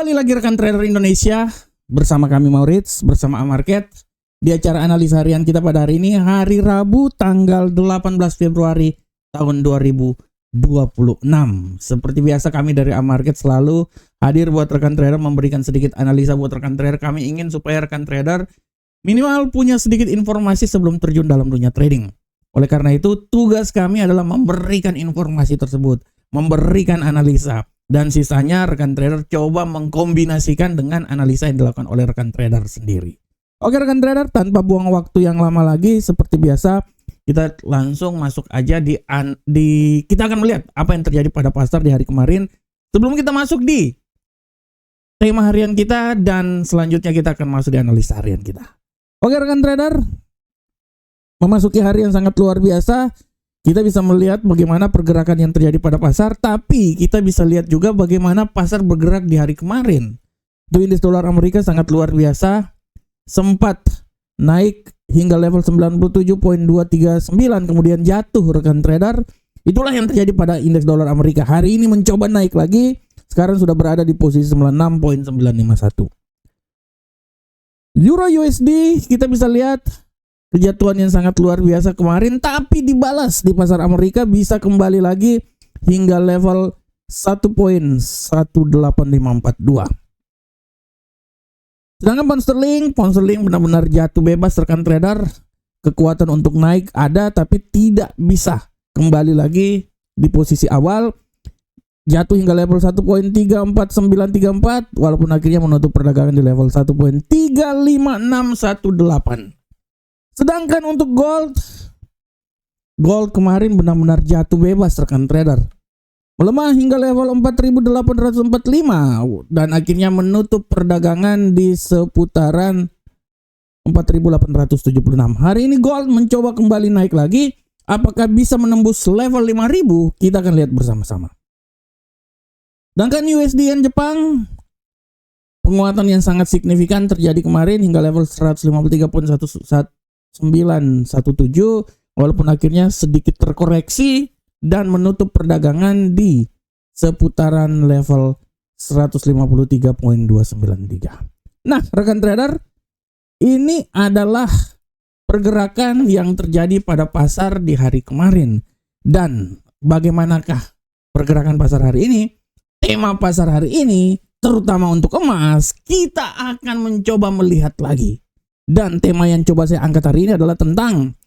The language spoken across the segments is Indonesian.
Kembali lagi rekan trader Indonesia bersama kami Maurits, bersama Amarket di acara analisa harian kita pada hari ini, hari Rabu tanggal 18 Februari tahun 2026. Seperti biasa kami dari Amarket selalu hadir buat rekan trader, memberikan sedikit analisa buat rekan trader. Kami ingin supaya rekan trader minimal punya sedikit informasi sebelum terjun dalam dunia trading. Oleh karena itu, tugas kami adalah memberikan informasi tersebut, memberikan analisa. Dan sisanya rekan trader coba mengkombinasikan dengan analisa yang dilakukan oleh rekan trader sendiri. Oke rekan trader, tanpa buang waktu yang lama lagi, seperti biasa kita langsung masuk aja kita akan melihat apa yang terjadi pada pasar di hari kemarin. Sebelum kita masuk di tema harian kita dan selanjutnya kita akan masuk di analisa harian kita. Oke rekan trader, memasuki hari yang sangat luar biasa. Kita bisa melihat bagaimana pergerakan yang terjadi pada pasar, tapi kita bisa lihat juga bagaimana pasar bergerak di hari kemarin. Itu indeks dolar Amerika sangat luar biasa, sempat naik hingga level 97.239, kemudian jatuh rekan trader. Itulah yang terjadi pada indeks dolar Amerika. Hari ini mencoba naik lagi, sekarang sudah berada di posisi 96.951. Euro USD kita bisa lihat kejatuhan yang sangat luar biasa kemarin, tapi dibalas di pasar Amerika bisa kembali lagi hingga level 1.18542. Sedangkan pound sterling benar-benar jatuh bebas rekan trader. Kekuatan untuk naik ada tapi tidak bisa kembali lagi di posisi awal. Jatuh hingga level 1.34934 walaupun akhirnya menutup perdagangan di level 1.35618. Sedangkan untuk gold kemarin benar-benar jatuh bebas rekan trader. Melemah hingga level 4.845 dan akhirnya menutup perdagangan di seputaran 4.876. Hari ini gold mencoba kembali naik lagi. Apakah bisa menembus level 5.000? Kita akan lihat bersama-sama. Sedangkan USD yen Jepang, penguatan yang sangat signifikan terjadi kemarin hingga level 153.917 walaupun akhirnya sedikit terkoreksi dan menutup perdagangan di seputaran level 153.293. Nah, rekan trader, ini adalah pergerakan yang terjadi pada pasar di hari kemarin. Dan bagaimanakah pergerakan pasar hari ini? Tema pasar hari ini, terutama untuk emas, kita akan mencoba melihat lagi. Dan tema yang coba saya angkat hari ini adalah tentang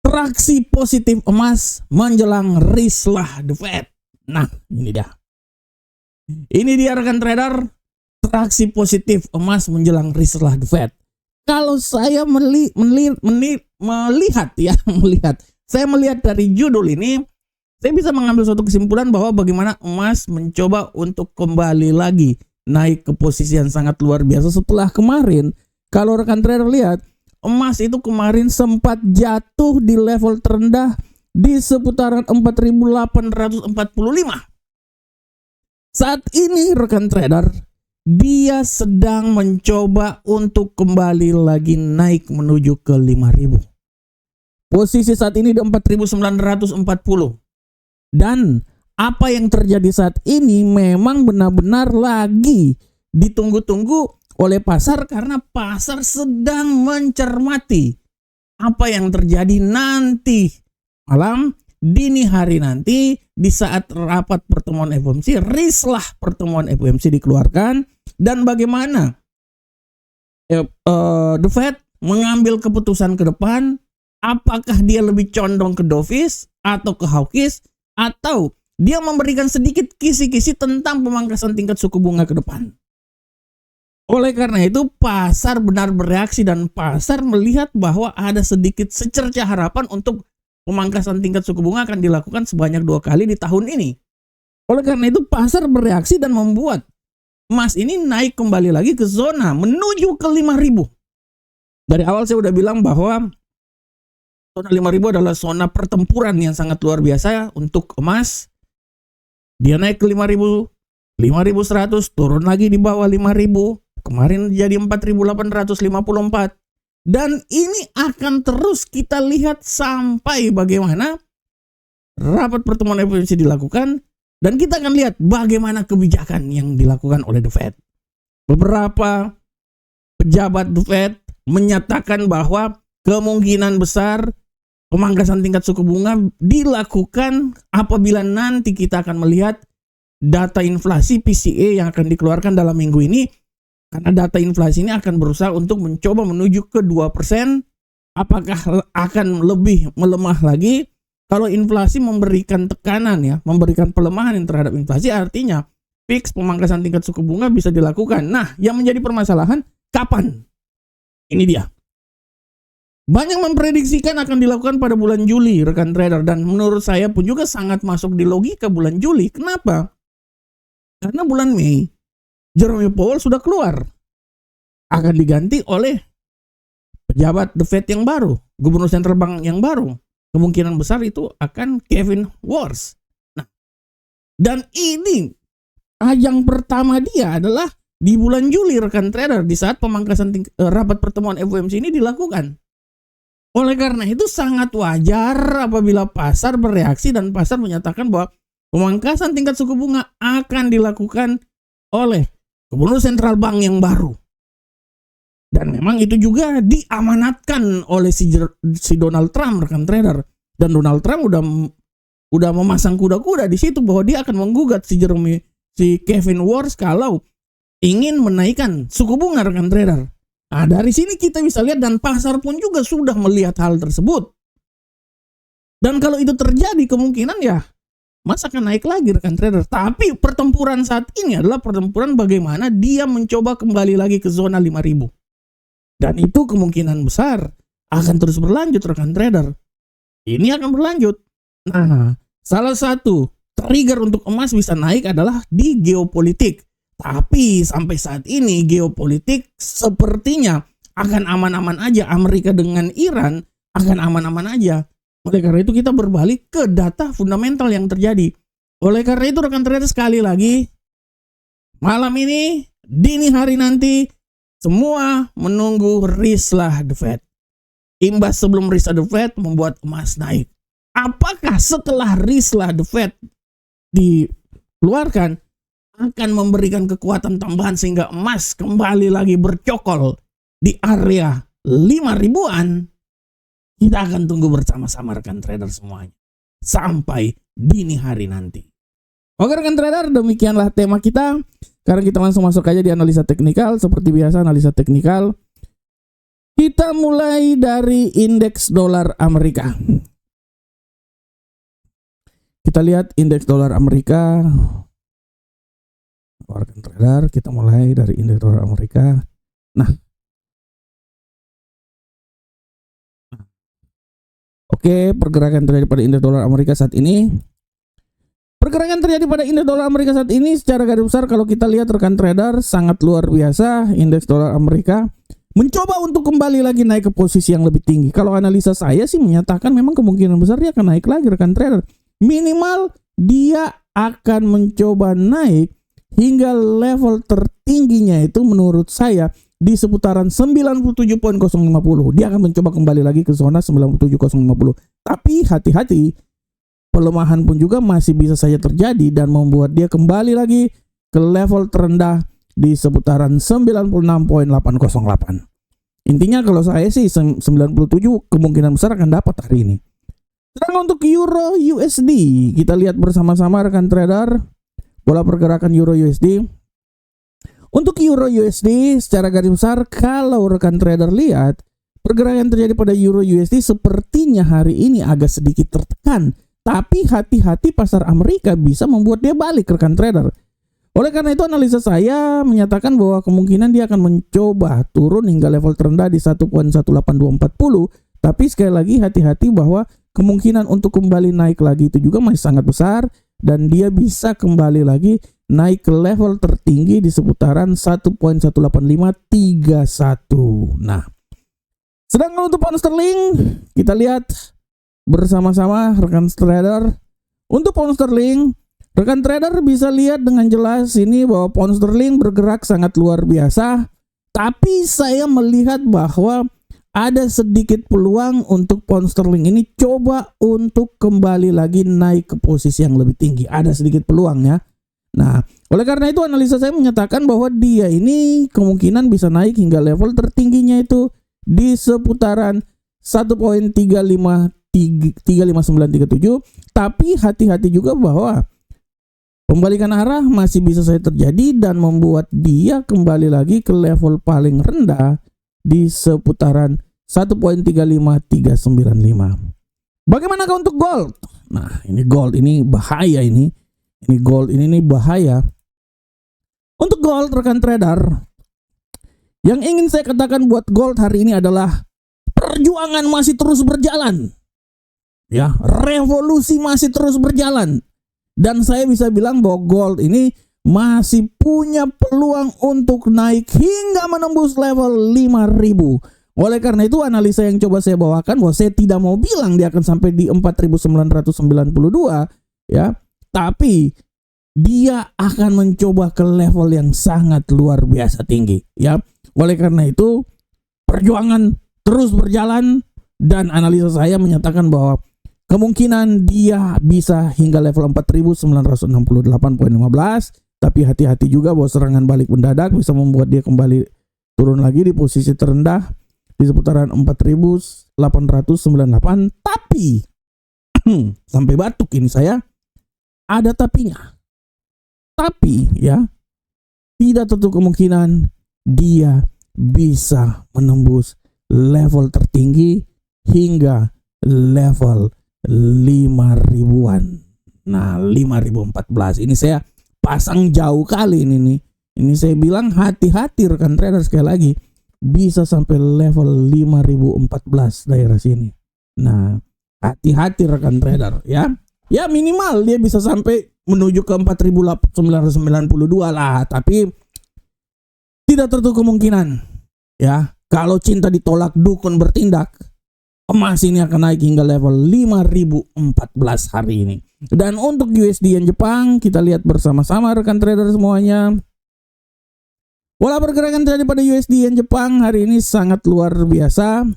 traksi positif emas menjelang rislah The Fed. Nah, ini dia. Ini dia rekan trader, traksi positif emas menjelang rislah The Fed. Kalau saya melihat, saya melihat dari judul ini, saya bisa mengambil suatu kesimpulan bahwa bagaimana emas mencoba untuk kembali lagi naik ke posisi yang sangat luar biasa setelah kemarin. Kalau rekan trader lihat, emas itu kemarin sempat jatuh di level terendah di seputaran 4.845. Saat ini rekan trader, dia sedang mencoba untuk kembali lagi naik menuju ke 5.000. Posisi saat ini di 4.940. Dan apa yang terjadi saat ini memang benar-benar lagi ditunggu-tunggu oleh pasar karena pasar sedang mencermati apa yang terjadi nanti malam, dini hari nanti di saat rapat pertemuan FOMC, rislah pertemuan FOMC dikeluarkan dan bagaimana The Fed mengambil keputusan ke depan, apakah dia lebih condong ke dovish atau ke hawkish atau dia memberikan sedikit kisi-kisi tentang pemangkasan tingkat suku bunga ke depan. Oleh karena itu pasar benar bereaksi dan pasar melihat bahwa ada sedikit secercah harapan untuk pemangkasan tingkat suku bunga akan dilakukan sebanyak 2 kali di tahun ini. Oleh karena itu pasar bereaksi dan membuat emas ini naik kembali lagi ke zona menuju ke 5.000. Dari awal saya udah bilang bahwa zona 5.000 adalah zona pertempuran yang sangat luar biasa untuk emas. Dia naik ke 5.000, 5.100, turun lagi di bawah 5.000. Kemarin jadi 4.854. Dan ini akan terus kita lihat sampai bagaimana rapat pertemuan FOMC dilakukan. Dan kita akan lihat bagaimana kebijakan yang dilakukan oleh The Fed. beberapa pejabat The Fed menyatakan bahwa kemungkinan besar pemangkasan tingkat suku bunga dilakukan apabila nanti kita akan melihat data inflasi PCE yang akan dikeluarkan dalam minggu ini. Karena data inflasi ini akan berusaha untuk mencoba menuju ke 2%. Apakah akan lebih melemah lagi? Kalau inflasi memberikan tekanan ya, memberikan pelemahan yang terhadap inflasi, artinya fix pemangkasan tingkat suku bunga bisa dilakukan. Nah, yang menjadi permasalahan kapan? Ini dia. Banyak memprediksikan akan dilakukan pada bulan Juli, rekan trader, dan menurut saya pun juga sangat masuk di logika bulan Juli. Kenapa? Karena bulan Mei Jerome Powell sudah keluar, akan diganti oleh pejabat The Fed yang baru, gubernur sentral bank yang baru. Kemungkinan besar itu akan Kevin Warsh. Nah, dan ini yang pertama dia adalah di bulan Juli, rekan trader, di saat pemangkasan rapat pertemuan FOMC ini dilakukan. Oleh karena itu sangat wajar apabila pasar bereaksi dan pasar menyatakan bahwa pemangkasan tingkat suku bunga akan dilakukan oleh gubernur sentral bank yang baru. Dan memang itu juga diamanatkan oleh si Donald Trump, rekan trader. Dan Donald Trump udah memasang kuda-kuda di situ bahwa dia akan menggugat si Kevin Warsh kalau ingin menaikkan suku bunga, rekan trader. Nah, dari sini kita bisa lihat dan pasar pun juga sudah melihat hal tersebut. Dan kalau itu terjadi kemungkinan ya Mas akan naik lagi, rekan trader. Tapi pertempuran saat ini adalah pertempuran bagaimana dia mencoba kembali lagi ke zona 5.000. Dan itu kemungkinan besar akan terus berlanjut, rekan trader. Ini akan berlanjut. Nah, salah satu trigger untuk emas bisa naik adalah di geopolitik. Tapi sampai saat ini geopolitik sepertinya akan aman-aman aja. Amerika dengan Iran akan aman-aman aja. Oleh karena itu kita berbalik ke data fundamental yang terjadi. Oleh karena itu rekan trader, sekali lagi malam ini, dini hari nanti, semua menunggu rislah The Fed. Imbas sebelum rislah The Fed membuat emas naik. Apakah setelah rislah The Fed dikeluarkan akan memberikan kekuatan tambahan sehingga emas kembali lagi bercokol di area 5.000-an? Kita akan tunggu bersama-sama rekan trader semuanya sampai dini hari nanti. Oke rekan trader, demikianlah tema kita. Sekarang kita langsung masuk aja di analisa teknikal. Seperti biasa analisa teknikal, kita mulai dari indeks dolar Amerika. Kita lihat indeks dolar Amerika. Rekan trader, kita mulai dari indeks dolar Amerika. Nah, oke, pergerakan terjadi pada indeks dolar Amerika saat ini. Pergerakan terjadi pada indeks dolar Amerika saat ini secara garis besar kalau kita lihat rekan trader sangat luar biasa. Indeks dolar Amerika mencoba untuk kembali lagi naik ke posisi yang lebih tinggi. Kalau analisa saya sih menyatakan memang kemungkinan besar dia akan naik lagi rekan trader. Minimal dia akan mencoba naik hingga level tertingginya itu menurut saya di seputaran 97.050. Dia akan mencoba kembali lagi ke zona 97.050. Tapi hati-hati, pelemahan pun juga masih bisa saja terjadi dan membuat dia kembali lagi ke level terendah di seputaran 96.808. Intinya kalau saya sih 97 kemungkinan besar akan dapat hari ini. Sedangkan untuk Euro USD, kita lihat bersama-sama rekan trader pola pergerakan Euro USD. Untuk Euro USD secara garis besar kalau rekan trader lihat pergerakan terjadi pada Euro USD sepertinya hari ini agak sedikit tertekan. Tapi hati-hati, pasar Amerika bisa membuat dia balik rekan trader. Oleh karena itu analisa saya menyatakan bahwa kemungkinan dia akan mencoba turun hingga level terendah di 1.18240. Tapi sekali lagi hati-hati bahwa kemungkinan untuk kembali naik lagi itu juga masih sangat besar. Dan dia bisa kembali lagi naik ke level tertinggi di seputaran 1.18531. Nah, sedangkan untuk pound sterling kita lihat bersama-sama rekan trader. Untuk pound sterling, rekan trader bisa lihat dengan jelas ini bahwa pound sterling bergerak sangat luar biasa. Tapi saya melihat bahwa ada sedikit peluang untuk pound sterling ini coba untuk kembali lagi naik ke posisi yang lebih tinggi. Ada sedikit peluangnya. Nah, oleh karena itu analisa saya menyatakan bahwa dia ini kemungkinan bisa naik hingga level tertingginya itu di seputaran 1.35937. Tapi hati-hati juga bahwa pembalikan arah masih bisa saja terjadi dan membuat dia kembali lagi ke level paling rendah di seputaran 1.35395. Bagaimanakah untuk gold? Nah, ini gold ini bahaya ini. Ini gold ini nih bahaya. Untuk gold rekan trader, yang ingin saya katakan buat gold hari ini adalah perjuangan masih terus berjalan. Ya, revolusi masih terus berjalan. Dan saya bisa bilang bahwa gold ini masih punya peluang untuk naik hingga menembus level 5.000. Oleh karena itu analisa yang coba saya bawakan bahwa saya tidak mau bilang dia akan sampai di 4.992 ya. Tapi dia akan mencoba ke level yang sangat luar biasa tinggi ya. Oleh karena itu perjuangan terus berjalan dan analisa saya menyatakan bahwa kemungkinan dia bisa hingga level 4.968.15. Tapi hati-hati juga bahwa serangan balik mendadak bisa membuat dia kembali turun lagi di posisi terendah di seputaran 4.898. Tapi sampai batuk ini saya, ada tapinya. Tapi ya, tidak tertutup kemungkinan dia bisa menembus level tertinggi hingga level 5.000-an. Nah, 5.014 ini saya pasang jauh kali ini nih. Ini saya bilang hati-hati rekan trader, sekali lagi bisa sampai level 5.014 daerah sini. Nah, hati-hati rekan trader ya. Ya minimal dia bisa sampai menuju ke 4.992 lah, tapi tidak tertutup kemungkinan ya. Kalau cinta ditolak, dukun bertindak. Emas ini akan naik hingga level 5.014 hari ini. Dan untuk USD Yen Jepang, kita lihat bersama-sama rekan trader semuanya. Pola pergerakan terjadi pada USD Yen Jepang hari ini sangat luar biasa.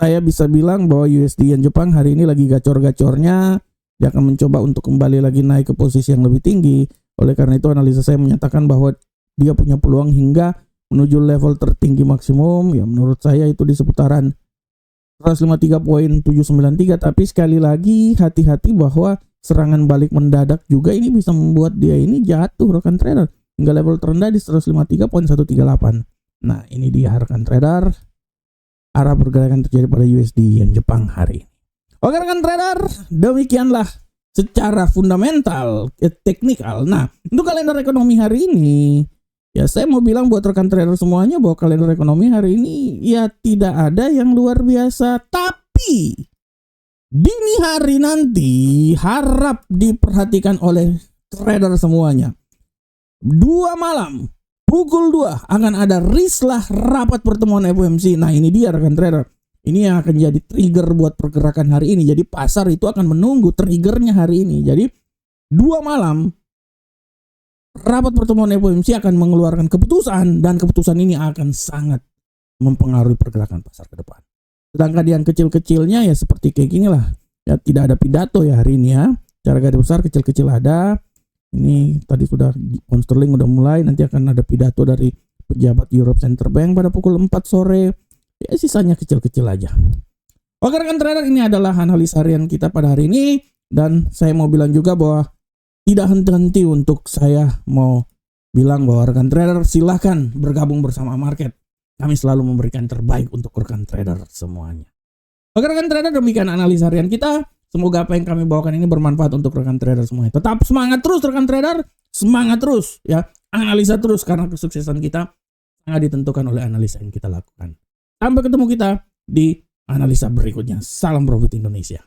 Saya bisa bilang bahwa USD Yen Jepang hari ini lagi gacor-gacornya. Dia akan mencoba untuk kembali lagi naik ke posisi yang lebih tinggi. Oleh karena itu analisa saya menyatakan bahwa dia punya peluang hingga menuju level tertinggi maksimum. Ya menurut saya itu di seputaran 153.793. Tapi sekali lagi hati-hati bahwa serangan balik mendadak juga ini bisa membuat dia ini jatuh rekan trader hingga level terendah di 153.138. Nah ini dia rekan trader, arah pergerakan terjadi pada USD Yen Jepang hari ini. Oke rekan trader, demikianlah secara fundamental, teknikal. Nah, untuk kalender ekonomi hari ini, ya saya mau bilang buat rekan trader semuanya bahwa kalender ekonomi hari ini ya tidak ada yang luar biasa. Tapi dini hari nanti harap diperhatikan oleh trader semuanya. 2 malam, pukul 2 akan ada rislah rapat pertemuan FOMC. Nah ini dia rekan trader. Ini yang akan jadi trigger buat pergerakan hari ini. Jadi pasar itu akan menunggu triggernya hari ini. Jadi 2 malam rapat pertemuan FOMC akan mengeluarkan keputusan. Dan keputusan ini akan sangat mempengaruhi pergerakan pasar ke depan. Sedangkan yang kecil-kecilnya ya seperti kayak gini lah. Ya tidak ada pidato ya hari ini ya. Cara garis besar kecil-kecil ada. Ini tadi sudah pound sterling udah mulai. Nanti akan ada pidato dari pejabat Europe Center Bank pada pukul 4 sore. Ya sisanya kecil-kecil aja. Oke rekan trader, ini adalah analisa harian kita pada hari ini. Dan saya mau bilang juga bahwa tidak henti-henti untuk saya mau bilang bahwa rekan trader silahkan bergabung bersama market. Kami selalu memberikan terbaik untuk rekan trader semuanya. Oke rekan trader, demikian analisa harian kita. Semoga apa yang kami bawakan ini bermanfaat untuk rekan trader semuanya. Tetap semangat terus rekan trader, semangat terus ya. Analisa terus karena kesuksesan kita sangat ditentukan oleh analisa yang kita lakukan. Sampai ketemu kita di analisa berikutnya. Salam profit Indonesia.